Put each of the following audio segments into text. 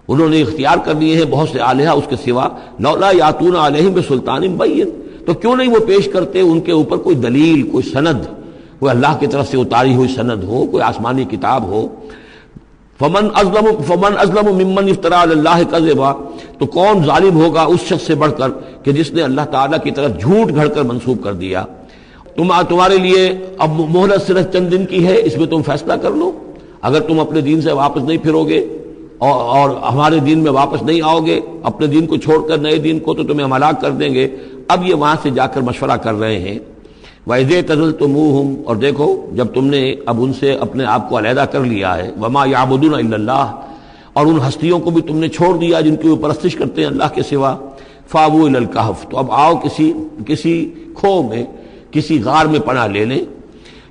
انہوں نے اختیار کر لیے ہیں بہت سے آلہہ اس کے سوا، لولا یاتون علیہم بسلطان بین، تو کیوں نہیں وہ پیش کرتے ان کے اوپر کوئی دلیل، کوئی سند، کوئی اللہ کی طرف سے اتاری ہوئی سند ہو، کوئی آسمانی کتاب ہو۔ فمن ازلم ممن افترى علی اللہ کذبا، تو کون ظالم ہوگا اس شخص سے بڑھ کر کہ جس نے اللہ تعالیٰ کی طرف جھوٹ گھڑ کر منسوب کر دیا۔ تمہارے لیے اب مہلت صرف چند دن کی ہے، اس میں تم فیصلہ کر لو، اگر تم اپنے دین سے واپس نہیں پھرو گے اور ہمارے دین میں واپس نہیں آؤ گے، اپنے دین کو چھوڑ کر نئے دین کو، تو تمہیں ہم ہلاک کر دیں گے۔ اب یہ وہاں سے جا کر مشورہ کر رہے ہیں۔ وَإِذْ اعْتَزَلْتُمُوهُمْ، اور دیکھو جب تم نے اب ان سے اپنے آپ کو علیحدہ کر لیا ہے، وَمَا يَعْبُدُونَ إِلَّا اللَّهَ، اور ان ہستیوں کو بھی تم نے چھوڑ دیا جن کی وہ پرستش کرتے ہیں اللہ کے سوا، فَآوُوا إِلَى الْكَهْفِ، تو اب آؤ کسی کھو میں، کسی غار میں پناہ لے لیں۔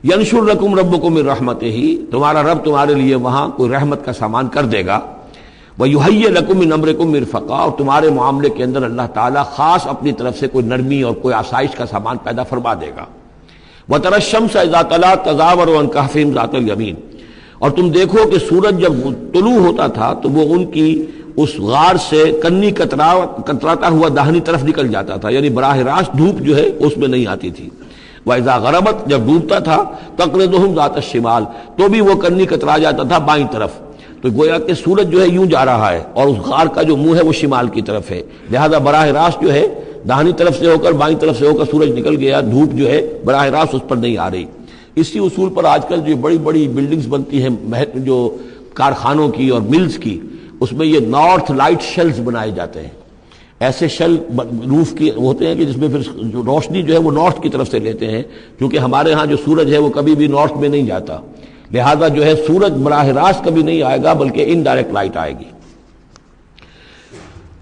يَنشُرْ لَكُمْ رَبُّكُم مِّن رَحْمَتِهِ، تمہارا رب تمہارے لیے وہاں کوئی رحمت کا سامان کر دے گا۔ وَيُهَيِّئْ لَكُم مِّنْ أَمْرِكُم مِّرْفَقًا، اور تمہارے معاملے کے اندر اللہ تعالیٰ خاص اپنی طرف سے کوئی نرمی اور کوئی آسائش کا سامان پیدا فرما دے گا۔ وَتَرَى الشَّمْسَ إِذَا طَلَعَت تَزَاوَرُ عَنْ كَهْفِهِمْ ذَاتَ الْيَمِينِ، اور تم دیکھو کہ سورج جب طلوع ہوتا تھا تو وہ ان کی اس غار سے کنی کتراتا ہوا داہنی طرف نکل جاتا تھا، یعنی براہ راست دھوپ جو ہے اس میں نہیں آتی تھی۔ وَإِذَا غَرَبَتْ، جب ڈوبتا تھا، تَقْرِضُهُمْ ذَاتَ الشِّمَالِ، تو بھی وہ کنی کترا جاتا تھا بائیں طرف۔ تو گویا کہ سورج جو ہے یوں جا رہا ہے اور اس غار کا جو منہ ہے وہ شمال کی طرف ہے، لہذا براہ راست جو ہے داہنی طرف سے ہو کر بائیں طرف سے ہو کر سورج نکل گیا، دھوپ جو ہے براہ راست اس پر نہیں آ رہی۔ اسی اصول پر آج کل جو بڑی بڑی بلڈنگز بنتی ہیں جو کارخانوں کی اور ملز کی، اس میں یہ نارتھ لائٹ شیلز بنائے جاتے ہیں، ایسے شیل روف کی ہوتے ہیں کہ جس میں پھر جو روشنی جو ہے وہ نارتھ کی طرف سے لیتے ہیں، کیونکہ ہمارے ہاں جو سورج ہے وہ کبھی بھی نارتھ میں نہیں جاتا، لہذا جو ہے سورج براہ راست کبھی نہیں آئے گا بلکہ انڈائریکٹ لائٹ آئے گی۔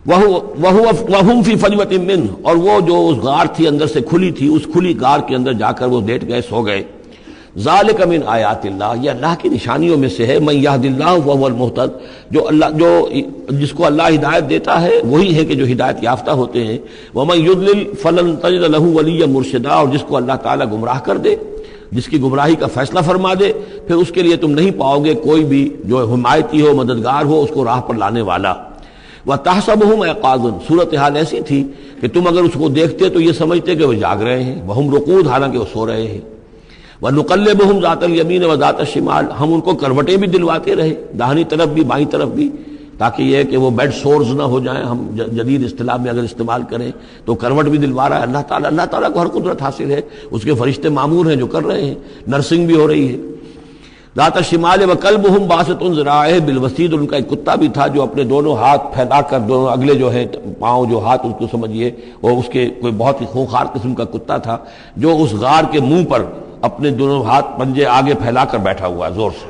وَهُمْ فِي فَجْوَةٍ مِّنْهُ، اور وہ جو اس غار تھی اندر سے کھلی تھی، اس کھلی غار کے اندر جا کر وہ لیٹ گئے، سو گئے۔ ذَلِكَ مِنْ آیَاتِ اللَّهِ، یہ اللہ کی نشانیوں میں سے ہے۔ مَن يَهْدِ اللَّهُ فَهُوَ الْمُهْتَدِ، جس کو اللہ ہدایت دیتا ہے وہی ہے کہ جو ہدایت یافتہ ہوتے ہیں۔ وَمَن يُضْلِلْ فَلَن تَجِدَ لَهُ وَلِيًّا مُرْشِدًا، اور جس کو اللہ تعالیٰ گمراہ کر دے، جس کی گمراہی کا فیصلہ فرما دے، پھر اس کے لیے تم نہیں پاؤ گے کوئی بھی جو حمایتی ہو، مددگار ہو، اس کو راہ پر لانے والا۔ وَتَحْسَبُهُمْ أَيْقَاظًا، صورتحال ایسی تھی کہ تم اگر اس کو دیکھتے تو یہ سمجھتے کہ وہ جاگ رہے ہیں، وَهُمْ رُقُودٌ، حالانکہ وہ سو رہے ہیں۔ وَنُقَلِّبُهُمْ ذَاتَ الْيَمِينِ وَذَاتَ الشِّمَالِ، ہم ان کو کروٹیں بھی دلواتے رہے، داہنی طرف بھی بائیں طرف بھی، تاکہ یہ کہ وہ بیڈ سورز نہ ہو جائیں، ہم جدید اصطلاح میں اگر استعمال کریں تو کروٹ بھی دلوا رہا ہے اللہ تعالیٰ کو ہر قدرت حاصل ہے، اس کے فرشتے معمور ہیں جو کر رہے ہیں، نرسنگ بھی ہو رہی ہے۔ ذات الشمال وکلبہم باسط ذراعیہ بالوسید، ان کا ایک کتا بھی تھا جو اپنے دونوں ہاتھ پھیلا کر، دونوں اگلے جو ہیں پاؤں جو ہاتھ اس کو سمجھیے، وہ اس کے کوئی بہت ہی خونخوار قسم کا کتا تھا جو اس غار کے منہ پر اپنے دونوں ہاتھ پنجے آگے پھیلا کر بیٹھا ہوا زور سے۔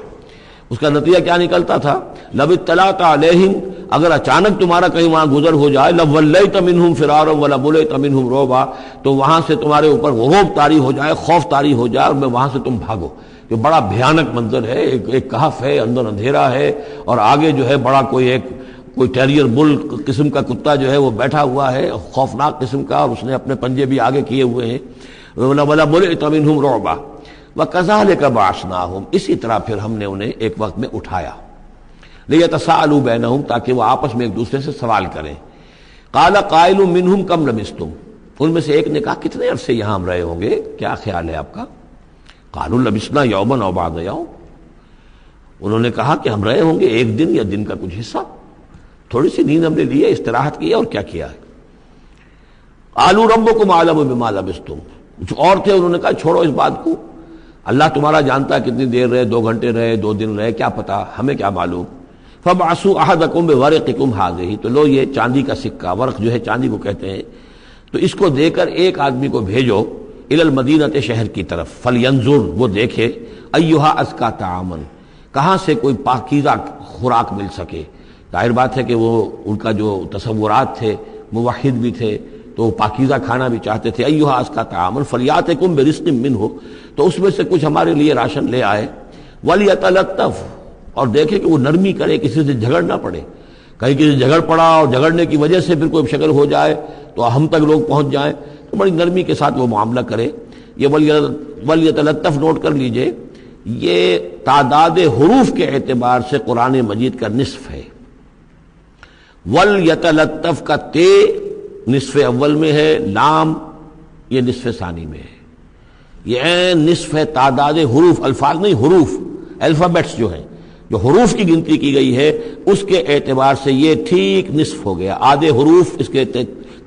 اس کا نتیجہ کیا نکلتا تھا؟ لو اطلعت علیہم، اگر اچانک تمہارا کہیں وہاں گزر ہو جائے، لولیت منہم فرارا ولملیت منہم رعبا، تو وہاں سے تمہارے اوپر غروب طاری ہو جائے، خوف طاری ہو جائے، اور میں وہاں سے تم بھاگو۔ جو بڑا بھیانک منظر ہے، ایک کہف ہے، اندر اندھیرا ہے، اور آگے جو ہے بڑا کوئی ٹیریئر بل قسم کا کتا جو ہے وہ بیٹھا ہوا ہے، خوفناک قسم کا، اور اس نے اپنے پنجے بھی آگے کیے ہوئے ہیں۔ وَلَمُلِئْتَ مِنْهُمْ رُعْبًا وَكَذَلِكَ بَعَثْنَاهُمْ، اسی طرح پھر ہم نے انہیں ایک وقت میں اٹھایا، لِيَتَسَاءَلُوا بَيْنَهُمْ، تاکہ وہ آپس میں ایک دوسرے سے سوال کریں۔ قَالَ قَائِلٌ مِّنْهُمْ كَمْ لَبِثْتُمْ، ان میں سے ایک نے کہا کتنے عرصے یہاں ہم رہے ہوں گے، کیا خیال ہے آپ کا؟ قَالُوا لَبِثْنَا يَوْمًا أَوْ بَعْضَ يَوْمٍ، انہوں نے کہا کہ ہم رہے ہوں گے ایک دن یا دن کا کچھ حصہ، تھوڑی سی نیند ہم نے لی ہے، استراحت کی ہے، اور کیا کیا ہے۔ قَالُوا رَبُّكُمْ أَعْلَمُ بِمَا لَبِثْتُمْ، کچھ اور تھے، انہوں نے کہا چھوڑو اس بات کو، اللہ تمہارا جانتا ہے کتنی دیر رہے، 2 گھنٹے رہے، 2 دن رہے، کیا پتا، ہمیں کیا معلوم۔ فَبْعَثُوا أَحَدَكُمْ بِوَرِقِكُمْ هَٰذِهِ، تو لو یہ چاندی کا سکہ، ورق جو ہے چاندی کو کہتے ہیں، تو اس کو دے کر ایک آدمی کو بھیجو إِلَى الْمَدِينَةِ، شہر کی طرف، فَلْيَنظُرْ، وہ دیکھے، أَيُّهَا أَزْكَىٰ طَعَامًا، کہاں سے کوئی پاکیزہ خوراک مل سکے۔ ظاہر بات ہے کہ وہ ان کا جو تصورات تھے، موحد بھی تھے، تو وہ پاکیزہ کھانا بھی چاہتے تھے۔ أَيُّهَا أَزْكَىٰ طَعَامًا فَلْيَأْتِكُم بِرِزْقٍ مِّنْهُ، تو اس میں سے کچھ ہمارے لیے راشن لے آئے۔ وَلْيَتَلَطَّفْ، اور دیکھے کہ وہ نرمی کرے، کسی سے جھگڑ نہ پڑے، کہیں کسی سے جھگڑ پڑا اور جھگڑنے کی وجہ سے پھر کوئی شکل ہو جائے تو ہم تک لوگ پہنچ جائیں، تو بڑی نرمی کے ساتھ وہ معاملہ کرے۔ یہ وَلْيَتَلَطَّفْ نوٹ کر لیجئے، یہ تعداد حروف کے اعتبار سے قرآن مجید کا نصف ہے، وَلْيَتَلَطَّفْ کا تے نصف اول میں ہے، لام یہ نصف ثانی میں ہے، یہ نصف ہے تعداد حروف، الفاظ نہیں حروف، الفابیٹس جو ہیں، جو حروف کی گنتی کی گئی ہے اس کے اعتبار سے یہ ٹھیک نصف ہو گیا، آدھے حروف اس کے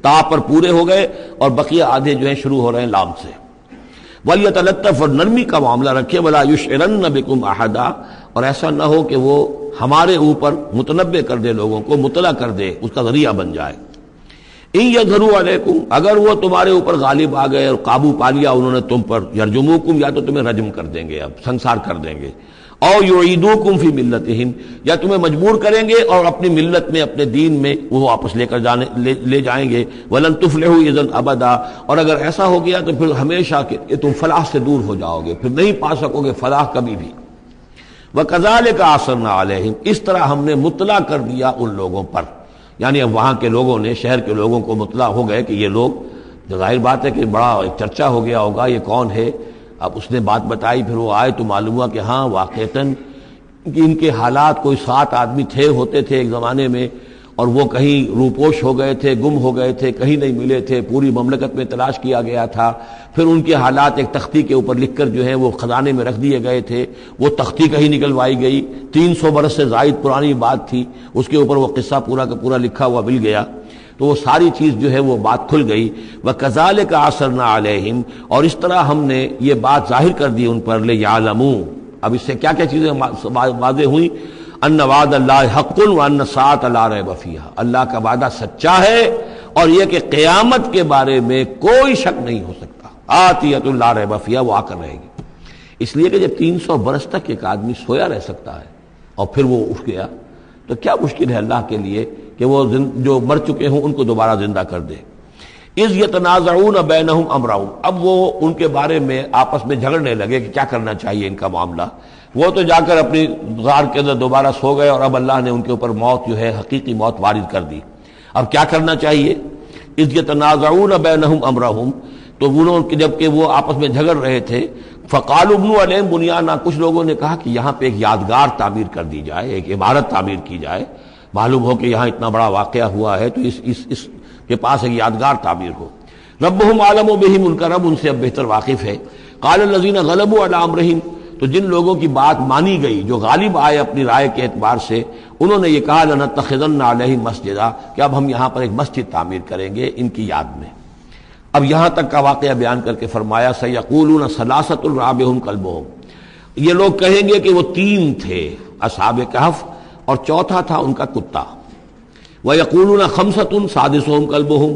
تا پر پورے ہو گئے اور بقیہ آدھے جو ہیں شروع ہو رہے ہیں لام سے۔ وَلْيَتَلَطَّفْ اور نرمی کا معاملہ رکھے، وَلَا يُشْعِرَنَّ بِكُمْ أَحَدًا اور ایسا نہ ہو کہ وہ ہمارے اوپر متنبع کر دے، لوگوں کو مطلع کر دے، اس کا ذریعہ بن جائے۔ ان یظہروا علیکم اگر وہ تمہارے اوپر غالب آ گئے اور قابو پا لیا انہوں نے تم پر، یرجموکم یا تو تمہیں رجم کر دیں گے، اب سنسار کر دیں گے، او یعیدوکم فی ملتہم یا تمہیں مجبور کریں گے اور اپنی ملت میں اپنے دین میں وہ واپس لے جائیں گے، ولن تفلحوا اذا ابدا اور اگر ایسا ہو گیا تو پھر ہمیشہ کہ تم فلاح سے دور ہو جاؤ گے، پھر نہیں پا سکو گے فلاح کبھی بھی۔ وَكَذَلِكَ أَعْثَرْنَا عَلَيْهِمْ اس طرح ہم نے مطلع کر دیا ان لوگوں پر، یعنی اب وہاں کے لوگوں نے، شہر کے لوگوں کو مطلع ہو گئے کہ یہ لوگ، ظاہر بات ہے کہ بڑا ایک چرچا ہو گیا ہوگا یہ کون ہے، اب اس نے بات بتائی، پھر وہ آئے تو معلوم ہوا کہ ہاں واقعتاً کہ ان کے حالات کوئی 7 آدمی ہوتے تھے ایک زمانے میں، اور وہ کہیں روپوش ہو گئے تھے، گم ہو گئے تھے، کہیں نہیں ملے تھے، پوری مملکت میں تلاش کیا گیا تھا، پھر ان کے حالات ایک تختی کے اوپر لکھ کر جو ہے وہ خزانے میں رکھ دیے گئے تھے، وہ تختی کہیں نکلوائی گئی، 300 برس سے زائد پرانی بات تھی، اس کے اوپر وہ قصہ پورا کا پورا لکھا ہوا مل گیا، تو وہ ساری چیز جو ہے وہ بات کھل گئی۔ وَكَذَلِكَ أَعْثَرْنَا عَلَيْهِمْ اور اس طرح ہم نے یہ بات ظاہر کر دی ان پر، لِيَعْلَمُوا اب اس سے کیا کیا چیزیں واضح ہوئیں، ان وعد اللہ حق وان الساعۃ لا ریب فیہا اللہ کا وعدہ سچا ہے اور یہ کہ قیامت کے بارے میں کوئی شک نہیں ہو سکتا، آتیۃ لا ریب فیہا وہ آ کر رہے گی، اس لیے کہ جب 300 برس تک ایک آدمی سویا رہ سکتا ہے اور پھر وہ اٹھ گیا تو کیا مشکل ہے اللہ کے لیے کہ وہ جو مر چکے ہوں ان کو دوبارہ زندہ کر دے۔ اذ یتنازعون بینہم امرہم اب وہ ان کے بارے میں آپس میں جھگڑنے لگے کہ کیا کرنا چاہیے ان کا معاملہ، وہ تو جا کر اپنی غار کے اندر دوبارہ سو گئے اور اب اللہ نے ان کے اوپر موت جو ہے حقیقی موت وارد کر دی، اب کیا کرنا چاہیے۔ اذ یتنازعون بینہم امرہم تو انہوں جب کہ وہ آپس میں جھگڑ رہے تھے، فقالوا ابنوا علیہم بنیانا کچھ لوگوں نے کہا کہ یہاں پہ ایک یادگار تعمیر کر دی جائے، ایک عمارت تعمیر کی جائے، معلوم ہو کہ یہاں اتنا بڑا واقعہ ہوا ہے تو اس کے پاس ایک یادگار تعمیر ہو۔ ربہم عالم بہم ان کا رب ان سے اب بہتر واقف ہے۔ قال الذین غلبوا علی امرہم تو جن لوگوں کی بات مانی گئی جو غالب آئے اپنی رائے کے اعتبار سے، انہوں نے یہ کہا لنتخذن علیہم مسجدا کہ اب ہم یہاں پر ایک مسجد تعمیر کریں گے ان کی یاد میں۔ اب یہاں تک کا واقعہ بیان کر کے فرمایا سیقولون ثلاثۃ رابعہم کلبہم یہ لوگ کہیں گے کہ وہ 3 تھے اصحاب کہف اور چوتھا تھا ان کا کتا، وَيَقُولُونَ خَمْسَةٌ سَادِسُهُمْ كَلْبُهُمْ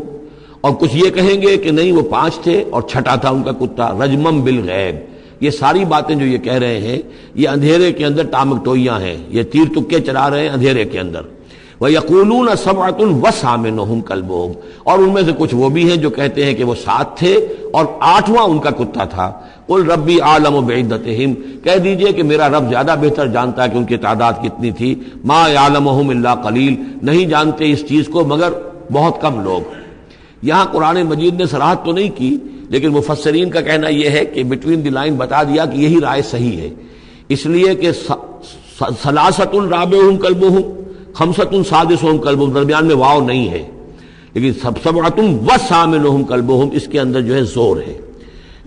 اور کچھ یہ کہیں گے کہ نہیں وہ 5 تھے اور چھٹا تھا ان کا کتا، رجمم بالغیب یہ ساری باتیں جو یہ کہہ رہے ہیں یہ اندھیرے کے اندر ٹامک ٹوئیاں ہیں، یہ تیر تکے چلا رہے ہیں اندھیرے کے اندر۔ وَيَقُولُونَ سَبْعَةٌ وَثَامِنُهُمْ كَلْبُهُمْ اور ان میں سے کچھ وہ بھی ہیں جو کہتے ہیں کہ وہ 7 تھے اور 8واں ان کا کتا تھا۔ قُلْ رَبِّي أَعْلَمُ بِعِدَّتِهِمْ کہہ دیجئے کہ میرا رب زیادہ بہتر جانتا ہے کہ ان کی تعداد کتنی تھی، مَا يَعْلَمُهُمْ إِلَّا قَلِيلٌ نہیں جانتے اس چیز کو مگر بہت کم لوگ۔ یہاں قرآن مجید نے صراحت تو نہیں کی لیکن مفسرین کا کہنا یہ ہے کہ بٹوین دی لائن بتا دیا کہ یہی رائے صحیح ہے، اس لیے کہ ثلاثۃ رابعہم کلبہم خمسۃ سادسہم کلبہم درمیان میں واو نہیں ہے، لیکن سبعۃ وثامنہم کلبہم اس کے اندر جو ہے زور ہے۔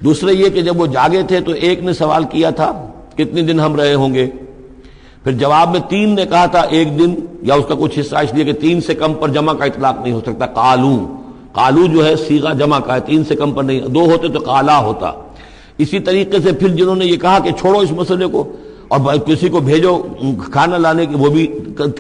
دوسرے یہ کہ جب وہ جاگے تھے تو ایک نے سوال کیا تھا کتنے دن ہم رہے ہوں گے، پھر جواب میں 3 نے کہا تھا 1 دن یا اس کا کچھ حصہ، اس لیے کہ 3 سے کم پر جمع کا اطلاق نہیں ہو سکتا۔ قالو جو ہے صیغہ جمع کا ہے، 3 سے کم پر نہیں، 2 ہوتے تو قالا ہوتا۔ اسی طریقے سے پھر جنہوں نے یہ کہا کہ چھوڑو اس مسئلے کو اور کسی کو بھیجو کھانا لانے کے، وہ بھی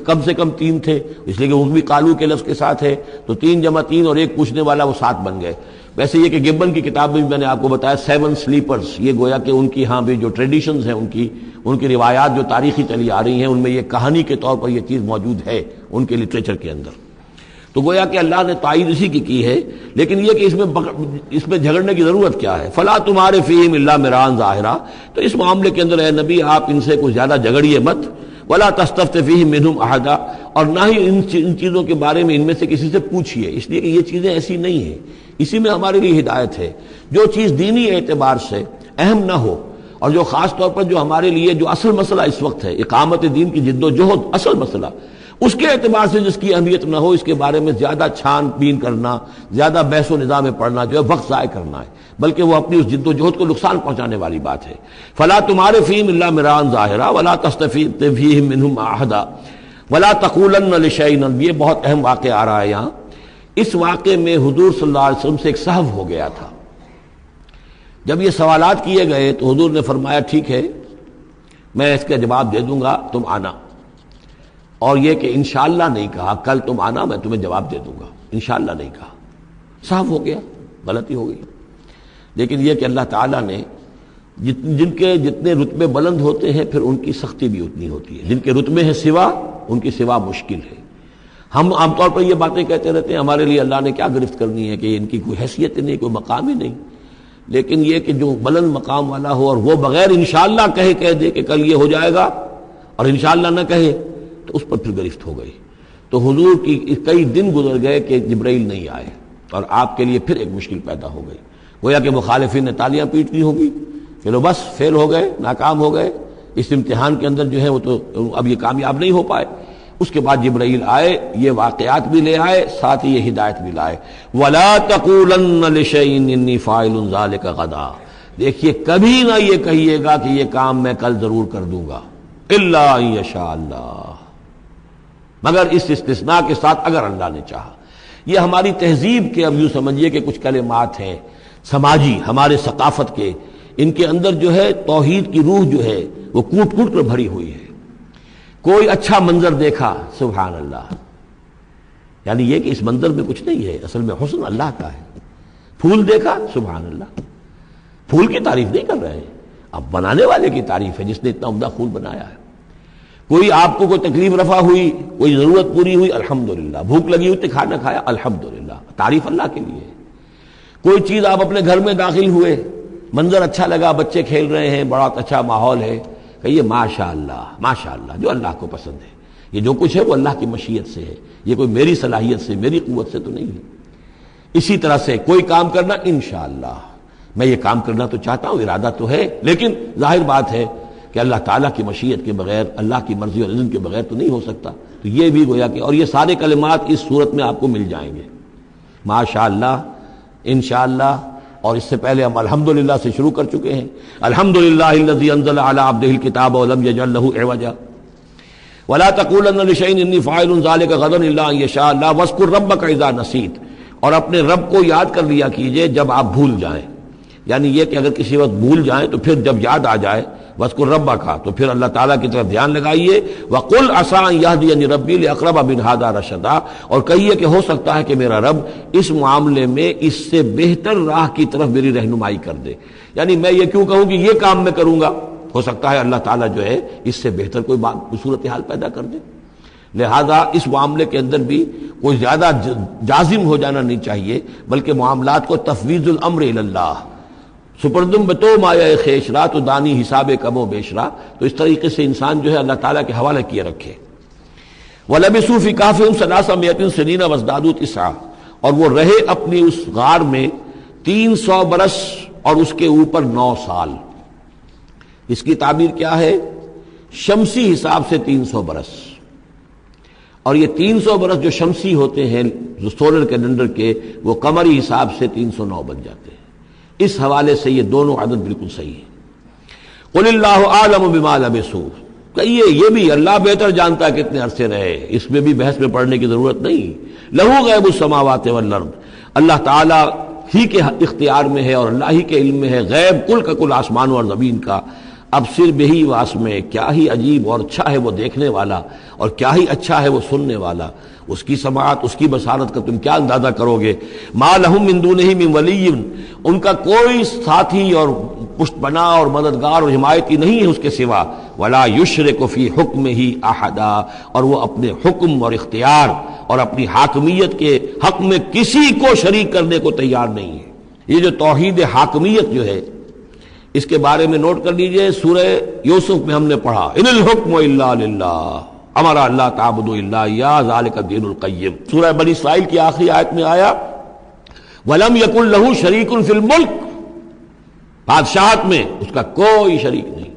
کم سے کم 3 تھے، اس لیے کہ وہ بھی قالو کے لفظ کے ساتھ ہے، تو 3 جمع 3 اور ایک پوچھنے والا وہ 7 بن گئے۔ ویسے یہ کہ گبن کی کتاب میں بھی میں نے آپ کو بتایا 7 سلیپرز، یہ گویا کہ ان کی ہاں بھی جو ٹریڈیشنز ہیں ان کی روایات جو تاریخی چلی آ رہی ہیں ان میں یہ کہانی کے طور پر یہ چیز موجود ہے ان کے لٹریچر کے اندر، تو گویا کہ اللہ نے تائید اسی کی ہے، لیکن یہ کہ اس میں جھگڑنے کی ضرورت کیا ہے۔ فلا تمہارے فیہم الا مران ظاہرا تو اس معاملے کے اندر اے نبی آپ ان سے کچھ زیادہ جھگڑیے مت، ولا تستفت فیہم منہم احدا اور نہ ہی ان چیزوں کے بارے میں ان میں سے کسی سے پوچھیے، اس لیے کہ یہ چیزیں ایسی نہیں ہیں، اسی میں ہمارے لیے ہدایت ہے۔ جو چیز دینی اعتبار سے اہم نہ ہو اور جو خاص طور پر جو ہمارے لیے جو اصل مسئلہ اس وقت ہے اقامت دین کی جد و جہد، اصل مسئلہ اس کے اعتبار سے جس کی اہمیت نہ ہو اس کے بارے میں زیادہ چھان بین کرنا، زیادہ بحث و نظام میں پڑھنا جو ہے وقت ضائع کرنا ہے، بلکہ وہ اپنی اس جد و جہد کو نقصان پہنچانے والی بات ہے۔ فلا تمہارے فیہم الا مراء ظاہرا ولا تستفید فیہم منہم احدا ولا تقولن لشیء، یہ بہت اہم واقعہ آ رہا ہے یہاں۔ اس واقعے میں حضور صلی اللہ علیہ وسلم سے ایک سہو ہو گیا تھا۔ جب یہ سوالات کیے گئے تو حضور نے فرمایا ٹھیک ہے میں اس کا جواب دے دوں گا، تم آنا، اور یہ کہ انشاءاللہ نہیں کہا، کل تم آنا میں تمہیں جواب دے دوں گا، انشاءاللہ نہیں کہا، سہو ہو گیا، غلطی ہو گئی۔ لیکن یہ کہ اللہ تعالیٰ نے جن کے جتنے رتبے بلند ہوتے ہیں پھر ان کی سختی بھی اتنی ہوتی ہے، جن کے رتبے ہیں سوا ان کی سوا مشکل ہے۔ ہم عام طور پر یہ باتیں کہتے رہتے ہیں ہمارے لیے اللہ نے کیا گرفت کرنی ہے کہ ان کی کوئی حیثیت ہی نہیں، کوئی مقام ہی نہیں، لیکن یہ کہ جو بلند مقام والا ہو اور وہ بغیر انشاءاللہ کہہ دے کہ کل یہ ہو جائے گا اور انشاءاللہ نہ کہے تو اس پر پھر گرفت ہو گئی۔ تو حضور کی کئی دن گزر گئے کہ جبرائیل نہیں آئے اور آپ کے لیے پھر ایک مشکل پیدا ہو گئی، گویا کہ مخالفین نے تالیاں پیٹنی ہوگی کہ لو بس فیل ہو گئے، ناکام ہو گئے اس امتحان کے اندر، جو ہے وہ تو اب یہ کامیاب نہیں ہو پائے۔ اس کے بعد جبرائیل آئے، یہ واقعات بھی لے آئے، ساتھ ہی یہ ہدایت بھی لائے۔ وَلَا تَقُولَنَّ لِشَيْءٍ إِنِّي فَاعِلٌ ذَلِكَ غَدًا، دیکھیے کبھی نہ یہ کہیے گا کہ یہ کام میں کل ضرور کر دوں گا، إِلَّا أَن يَشَاءَ اللَّهُ، مگر اس استثناء کے ساتھ اگر اللہ نے چاہا۔ یہ ہماری تہذیب کے اب یوں سمجھیے کہ کچھ کلمات ہیں سماجی، ہمارے ثقافت کے، ان کے اندر جو ہے توحید کی روح جو ہے وہ کوٹ کوٹ کر بھری ہوئی ہے۔ کوئی اچھا منظر دیکھا سبحان اللہ، یعنی یہ کہ اس منظر میں کچھ نہیں ہے، اصل میں حسن اللہ کا ہے۔ پھول دیکھا سبحان اللہ، پھول کی تعریف نہیں کر رہے ہیں، اب بنانے والے کی تعریف ہے جس نے اتنا عمدہ پھول بنایا ہے۔ کوئی آپ کو کوئی تکلیف رفع ہوئی، کوئی ضرورت پوری ہوئی الحمدللہ، بھوک لگی ہوئی تو کھانا کھایا الحمدللہ، تعریف اللہ کے لیے ہے۔ کوئی چیز آپ اپنے گھر میں داخل ہوئے، منظر اچھا لگا، بچے کھیل رہے ہیں، بڑا اچھا ماحول ہے، کہیے ماشاءاللہ ماشاءاللہ، جو اللہ کو پسند ہے۔ یہ جو کچھ ہے وہ اللہ کی مشیت سے ہے، یہ کوئی میری صلاحیت سے میری قوت سے تو نہیں ہے۔ اسی طرح سے کوئی کام کرنا انشاءاللہ، میں یہ کام کرنا تو چاہتا ہوں، ارادہ تو ہے، لیکن ظاہر بات ہے کہ اللہ تعالیٰ کی مشیت کے بغیر، اللہ کی مرضی اور اذن کے بغیر تو نہیں ہو سکتا۔ تو یہ بھی گویا کہ، اور یہ سارے کلمات اس صورت میں آپ کو مل جائیں گے، ماشاءاللہ، انشاءاللہ، اور اس سے پہلے ہم الحمدللہ سے شروع کر چکے ہیں۔ الحمدللہ الذی انزل علی عبدہ الکتاب ولم یجعل لہ عوجا ولا تقولن لشیء انی فاعل ذلک غدا الا ان یشاء اللہ واذکر ربک اذا نسیت، اور اپنے رب کو یاد کر لیا کیجئے جب آپ بھول جائیں، یعنی یہ کہ اگر کسی وقت بھول جائیں تو پھر جب یاد آ جائے وَاذْكُرْ رَبَّكَ تو پھر اللہ تعالیٰ کی طرف دھیان لگائیے۔ وَقُلْ عَسَىٰ أَن يَهْدِيَنِ رَبِّي لِأَقْرَبَ مِنْ هَٰذَا رَشَدًا، اور کہیے کہ ہو سکتا ہے کہ میرا رب اس معاملے میں اس سے بہتر راہ کی طرف میری رہنمائی کر دے، یعنی میں یہ کیوں کہوں کہ یہ کام میں کروں گا، ہو سکتا ہے اللہ تعالیٰ جو ہے اس سے بہتر کوئی صورتحال پیدا کر دے۔ لہذا اس معاملے کے اندر بھی کوئی زیادہ جازم ہو جانا نہیں چاہیے، بلکہ معاملات کو تفویض الامر الی اللہ، سپردم بتو مایا خیشرا تو دانی حساب کم و بیشرا، تو اس طریقے سے انسان جو ہے اللہ تعالیٰ کے حوالے کیے رکھے۔ وَلَبِثُوا فِي كَهْفِهِمْ 300 سنین وازدادوا تسعا، اور وہ رہے اپنی اس غار میں 300 برس اور اس کے اوپر 9 سال۔ اس کی تعبیر کیا ہے؟ شمسی حساب سے 300 برس، اور یہ 300 برس جو شمسی ہوتے ہیں جو سولر کیلنڈر کے، وہ قمری حساب سے 309 بن جاتے ہیں۔ اس حوالے سے یہ دونوں عدد بالکل صحیح ہے۔ قل اللہ اعلم بما لبثوا، کہیے یہ بھی اللہ بہتر جانتا ہے کتنے عرصے رہے، اس میں بھی بحث میں پڑھنے کی ضرورت نہیں۔ لہ غیب السماوات والارض، اللہ تعالیٰ ہی کے اختیار میں ہے اور اللہ ہی کے علم میں ہے غیب کل کا کل آسمانوں اور زمین کا۔ اب صرف بہی واس میں، کیا ہی عجیب اور اچھا ہے وہ دیکھنے والا، اور کیا ہی اچھا ہے وہ سننے والا، اس کی سماعت، اس کی بصارت کا تم کیا اندازہ کرو گے۔ ما لہم من دونہ من ولی، ان کا کوئی ساتھی اور پشت بنا اور مددگار اور حمایتی نہیں ہے اس کے سوا۔ ولا یشرک فی حکمہ احدا، اور وہ اپنے حکم اور اختیار اور اپنی حاکمیت کے حق میں کسی کو شریک کرنے کو تیار نہیں ہے۔ یہ جو توحید حاکمیت جو ہے، اس کے بارے میں نوٹ کر لیجئے، سورہ یوسف میں ہم نے پڑھا ان الحکم الا للہ امر اللہ تعبدوا الا ایاہ ذلک الدین القیم۔ سورہ بنی اسرائیل کی آخری آیت میں آیا ولم یکن لہ شریک فی الملک، بادشاہت میں اس کا کوئی شریک نہیں،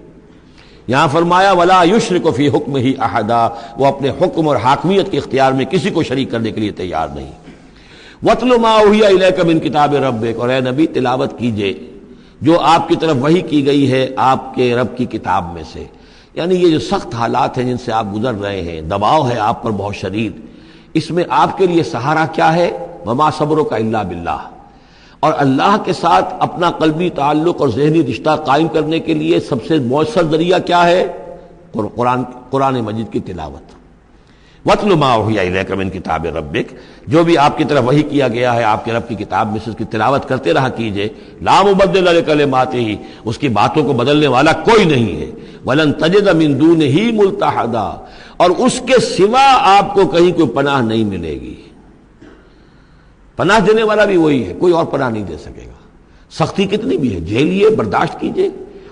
یہاں فرمایا ولا یشرک فی حکمہ احدا، وہ اپنے حکم اور حاکمیت کے اختیار میں کسی کو شریک کرنے کے لیے تیار نہیں۔ وَاتْلُ مَا أُوحِیَ إِلَيْکَ مِن کتاب ربک، اور اے نبی تلاوت کیجئے جو آپ کی طرف وحی کی گئی ہے آپ کے رب کی کتاب میں سے۔ یعنی یہ جو سخت حالات ہیں جن سے آپ گزر رہے ہیں، دباؤ ہے آپ پر بہت شدید، اس میں آپ کے لیے سہارا کیا ہے؟ وَمَا صَبْرُكَ إِلَّا بِاللَّهِ، اور اللہ کے ساتھ اپنا قلبی تعلق اور ذہنی رشتہ قائم کرنے کے لیے سب سے مؤثر ذریعہ کیا ہے؟ قرآن مجید کی تلاوت۔ وَاتْلُ مَا أُوحِیَ إِلَيْکَ مِن کتاب ربک، جو بھی آپ کی طرف وحی کیا گیا ہے آپ کے رب کی کتاب میں سے اس کی تلاوت کرتے رہا کیجئے۔ لا مبدل لکلماتہ، اس کی باتوں کو بدلنے والا کوئی نہیں ہے۔ وَلَن تَجِدَ مِن دُونِهِ مُلْتَحَدًا، اور اس کے سوا آپ کو کہیں کوئی پناہ نہیں ملے گی۔ پناہ دینے والا بھی وہی ہے، کوئی اور پناہ نہیں دے سکے گا۔ سختی کتنی بھی ہے جھیلیے، برداشت کیجئے،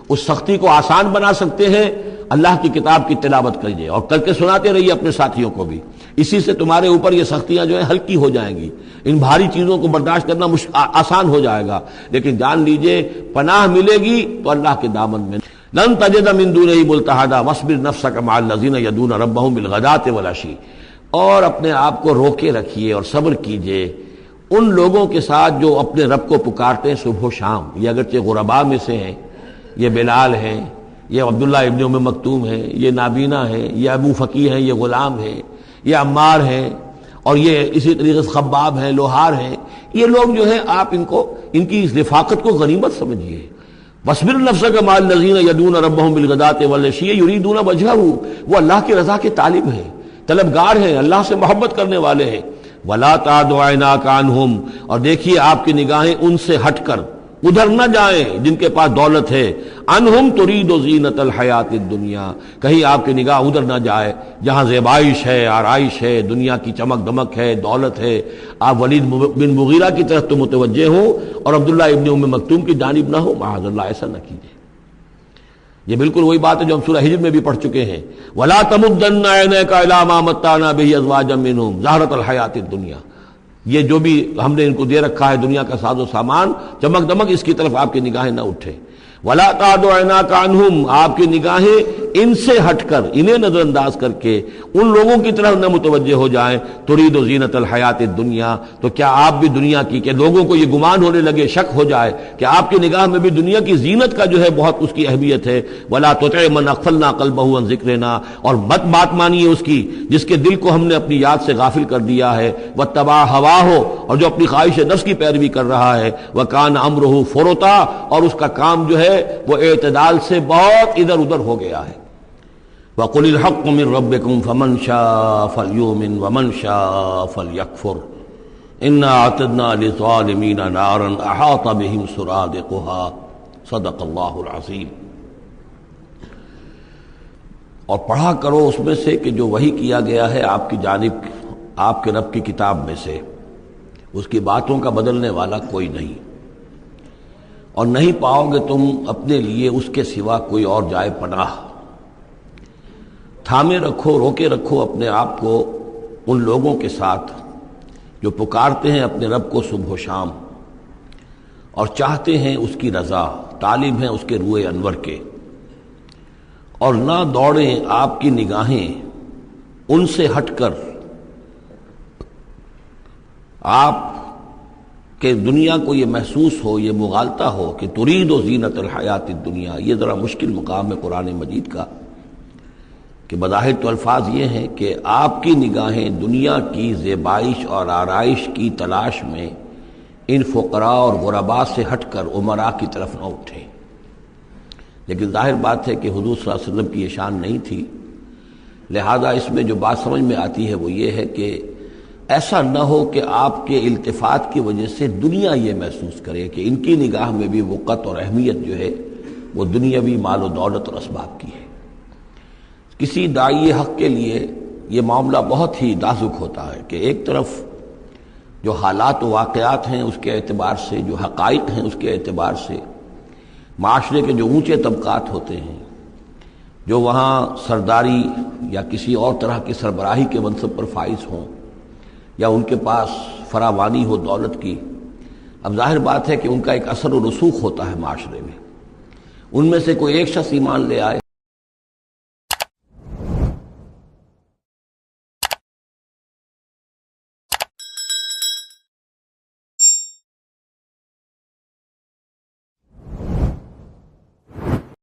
اس سختی کو آسان بنا سکتے ہیں اللہ کی کتاب کی تلاوت کیجئے اور کر کے سناتے رہیے اپنے ساتھیوں کو بھی، اسی سے تمہارے اوپر یہ سختیاں جو ہیں ہلکی ہو جائیں گی، ان بھاری چیزوں کو برداشت کرنا آسان ہو جائے گا۔ لیکن جان لیجئے پناہ ملے گی تو اللہ کے دامن میں۔ لن تجد من دونہ ملتحدا واصبر نفسک مع الذین یدعون ربهم بالغداۃ والعشی، اور اپنے آپ کو روکے رکھیے اور صبر کیجئے ان لوگوں کے ساتھ جو اپنے رب کو پکارتے ہیں صبح و شام۔ یہ اگرچہ غرباء میں سے ہیں، یہ بلال ہیں، یہ عبداللہ ابن ام مکتوم ہیں، یہ نابینا ہیں، یہ ابو فقی ہیں، یہ غلام ہیں، یہ عمار ہیں، اور یہ اسی طریقے سے خباب ہیں، لوہار ہیں۔ یہ لوگ جو ہیں آپ ان کی اس رفاقت کو غنیمت سمجھیے۔ وَاصْبِرْ نَفْسَكَ مَعَ الَّذِينَ يَدْعُونَ رَبَّهُم بِالْغَدَاةِ وَالْعَشِيِّ يُرِيدُونَ وَجْهَهُ، وہ اللہ کی رضا کے طالب ہیں، طلبگار ہیں، اللہ سے محبت کرنے والے ہیں۔ وَلَا تَعْدُ عَيْنَاكَ عَنْهُمْ، اور دیکھیے آپ کی نگاہیں ان سے ہٹ کر ادھر نہ جائیں جن کے پاس دولت ہے۔ انہم ترید زینت الحیات الدنیا، کہیں آپ کی نگاہ ادھر نہ جائے جہاں زیبائش ہے، آرائش ہے، دنیا کی چمک دمک ہے، دولت ہے۔ آپ ولید بن مغیرہ کی طرف تو متوجہ ہوں اور عبداللہ ابن ام مکتوم کی جانب نہ ہو، معاذ اللہ ایسا نہ کیجیے۔ یہ بالکل وہی بات ہے جو ہم سورہ ہجر میں بھی پڑھ چکے ہیں۔ وَلَا تَمُدَّنَّ عَيْنَيْكَ إِلَىٰ مَا مَتَّعْنَا بِهِ أَزْوَاجًا مِّنْهُمْ زَهْرَةَ الْحَيَاةِ الدُّنْيَا، یہ جو بھی ہم نے ان کو دے رکھا ہے دنیا کا ساز و سامان، چمک دمک، اس کی طرف آپ کی نگاہیں نہ اٹھے۔ وَلَا تَعْدُ عَيْنَاكَ عَنْهُمْ، آپ کی نگاہیں ان سے ہٹ کر، انہیں نظر انداز کر کے ان لوگوں کی طرف نہ متوجہ ہو جائیں۔ ترید زینت الحیات الدنیا، تو کیا آپ بھی دنیا کی، کہ لوگوں کو یہ گمان ہونے لگے، شک ہو جائے کہ آپ کی نگاہ میں بھی دنیا کی زینت کا جو ہے بہت اس کی اہمیت ہے۔ وَلَا تُطِعْ مَنْ أَغْفَلْنَا قَلْبَهُ عَنْ ذِكْرِنَا، اور مت بات مانیے اس کی جس کے دل کو ہم نے اپنی یاد سے غافل کر دیا ہے۔ وَاتَّبَعَ هَوَاهُ، اور جو اپنی خواہش نفس کی پیروی کر رہا ہے۔ وَكَانَ أَمْرُهُ فُرُطًا، اور اس کا کام جو ہے وہ اعتدال سے بہت ادھر ادھر ہو گیا ہے۔ وَقُلِ الْحَقُّ مِن رَبِّكُمْ فَمَن شَاءَ فَلْيُؤْمِنْ وَمَن شَاءَ فَلْيَكْفُرْ إِنَّا أَعْتَدْنَا لِلظَّالِمِينَ نَارًا أَحَاطَ بِهِمْ سُرَادِقُهَا صدق اللہ العظیم۔ اور پڑھا کرو اس میں سے کہ جو وحی کیا گیا ہے آپ کی جانب آپ کے رب کی کتاب میں سے، اس کی باتوں کا بدلنے والا کوئی نہیں، اور نہیں پاؤ گے تم اپنے لیے اس کے سوا کوئی اور جائے پناہ۔ تھامے رکھو، روکے رکھو اپنے آپ کو ان لوگوں کے ساتھ جو پکارتے ہیں اپنے رب کو صبح و شام اور چاہتے ہیں اس کی رضا، طالب ہیں اس کے روئے انور کے، اور نہ دوڑیں آپ کی نگاہیں ان سے ہٹ کر آپ کہ دنیا کو یہ محسوس ہو، یہ مغالطہ ہو کہ ترید و زینت الحیات الدنیا۔ یہ ذرا مشکل مقام ہے قرآن مجید کا، کہ بظاہر تو الفاظ یہ ہیں کہ آپ کی نگاہیں دنیا کی زیبائش اور آرائش کی تلاش میں ان فقراء اور غرباء سے ہٹ کر امراء کی طرف نہ اٹھیں، لیکن ظاہر بات ہے کہ حضور صلی اللہ علیہ وسلم کی یہ شان نہیں تھی، لہذا اس میں جو بات سمجھ میں آتی ہے وہ یہ ہے کہ ایسا نہ ہو کہ آپ کے التفات کی وجہ سے دنیا یہ محسوس کرے کہ ان کی نگاہ میں بھی وقت اور اہمیت جو ہے وہ دنیاوی مال و دولت اور اسباب کی ہے۔ کسی داعی حق کے لیے یہ معاملہ بہت ہی نازک ہوتا ہے کہ ایک طرف جو حالات و واقعات ہیں اس کے اعتبار سے، جو حقائق ہیں اس کے اعتبار سے، معاشرے کے جو اونچے طبقات ہوتے ہیں، جو وہاں سرداری یا کسی اور طرح کی سربراہی کے منصب پر فائز ہوں یا ان کے پاس فراوانی ہو دولت کی، اب ظاہر بات ہے کہ ان کا ایک اثر و رسوخ ہوتا ہے معاشرے میں۔ ان میں سے کوئی ایک شخص ایمان لے آئے